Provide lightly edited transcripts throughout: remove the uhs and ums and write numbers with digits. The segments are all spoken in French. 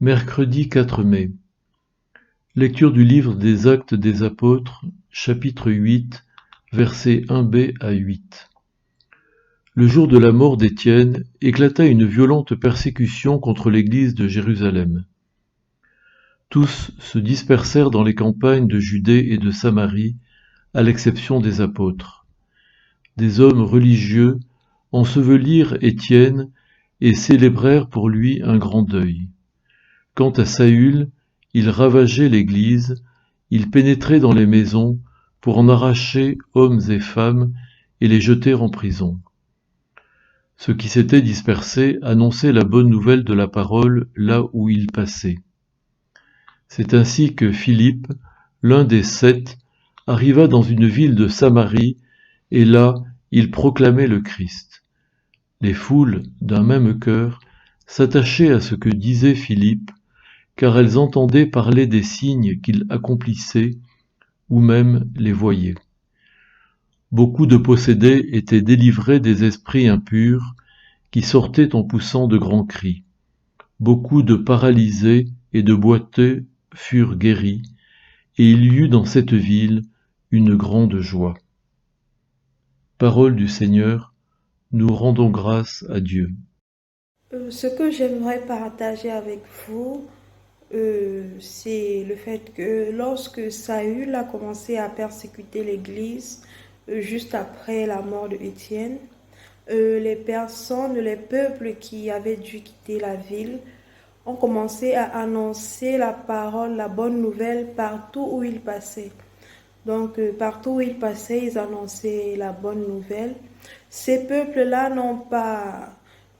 Mercredi 4 mai. Lecture du livre des Actes des Apôtres, chapitre 8, versets 1b à 8. Le jour de la mort d'Étienne, éclata une violente persécution contre l'église de Jérusalem. Tous se dispersèrent dans les campagnes de Judée et de Samarie, à l'exception des apôtres. Des hommes religieux ensevelirent Étienne et célébrèrent pour lui un grand deuil. Quant à Saül, il ravageait l'église, il pénétrait dans les maisons pour en arracher hommes et femmes et les jeter en prison. Ceux qui s'étaient dispersés annonçaient la bonne nouvelle de la parole là où il passait. C'est ainsi que Philippe, l'un des 7, arriva dans une ville de Samarie, et là il proclamait le Christ. Les foules, d'un même cœur, s'attachaient à ce que disait Philippe, car elles entendaient parler des signes qu'il accomplissait, ou même les voyaient. Beaucoup de possédés étaient délivrés des esprits impurs, qui sortaient en poussant de grands cris. Beaucoup de paralysés et de boiteux furent guéris, et il y eut dans cette ville une grande joie. Parole du Seigneur, nous rendons grâce à Dieu. Ce que j'aimerais partager avec vous, c'est le fait que lorsque Saül a commencé à persécuter l'Église, juste après la mort de Étienne, les personnes, les peuples qui avaient dû quitter la ville ont commencé à annoncer la parole, la bonne nouvelle partout où ils passaient. Donc, partout où ils passaient, ils annonçaient la bonne nouvelle. Ces peuples-là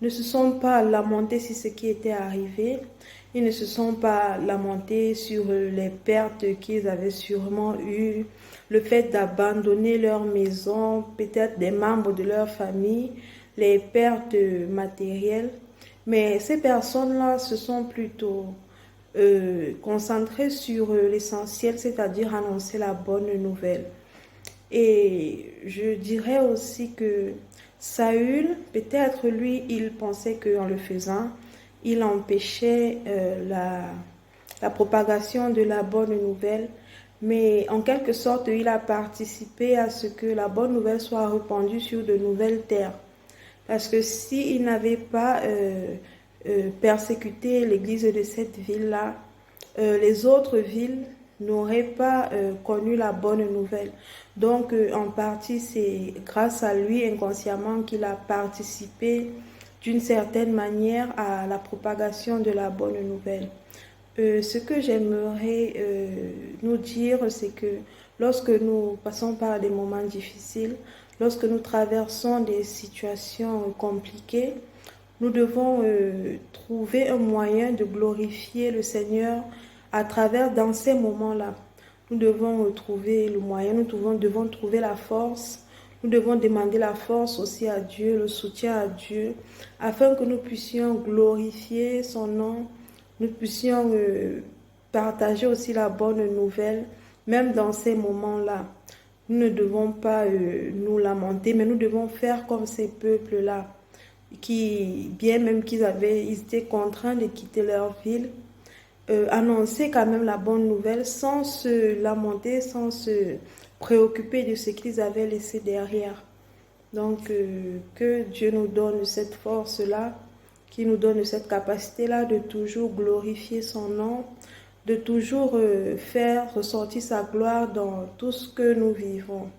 ne se sont pas lamentés sur ce qui était arrivé. Ils ne se sont pas lamentés sur les pertes qu'ils avaient sûrement eues, le fait d'abandonner leur maison, peut-être des membres de leur famille, les pertes matérielles. Mais ces personnes-là se sont plutôt concentrées sur l'essentiel, c'est-à-dire annoncer la bonne nouvelle. Et je dirais aussi que Saül, peut-être lui, il pensait qu'en le faisant, il empêchait la propagation de la bonne nouvelle, mais en quelque sorte, il a participé à ce que la bonne nouvelle soit répandue sur de nouvelles terres. Parce que s'il n'avait pas persécuté l'église de cette ville-là, les autres villes n'auraient pas connu la bonne nouvelle. Donc, en partie, c'est grâce à lui, inconsciemment, qu'il a participé d'une certaine manière à la propagation de la bonne nouvelle. Ce que j'aimerais nous dire, c'est que lorsque nous passons par des moments difficiles, lorsque nous traversons des situations compliquées, nous devons trouver un moyen de glorifier le Seigneur dans ces moments-là. Nous devons trouver le moyen, devons trouver la force, nous devons demander la force aussi à Dieu, le soutien à Dieu, afin que nous puissions glorifier son nom, nous puissions partager aussi la bonne nouvelle, même dans ces moments-là. Nous ne devons pas nous lamenter, mais nous devons faire comme ces peuples-là, qui, bien même ils étaient contraints de quitter leur ville, annoncer quand même la bonne nouvelle sans se lamenter, sans se préoccuper de ce qu'ils avaient laissé derrière. Donc, que Dieu nous donne cette force-là, qui nous donne cette capacité-là de toujours glorifier son nom, de toujours faire ressortir sa gloire dans tout ce que nous vivons.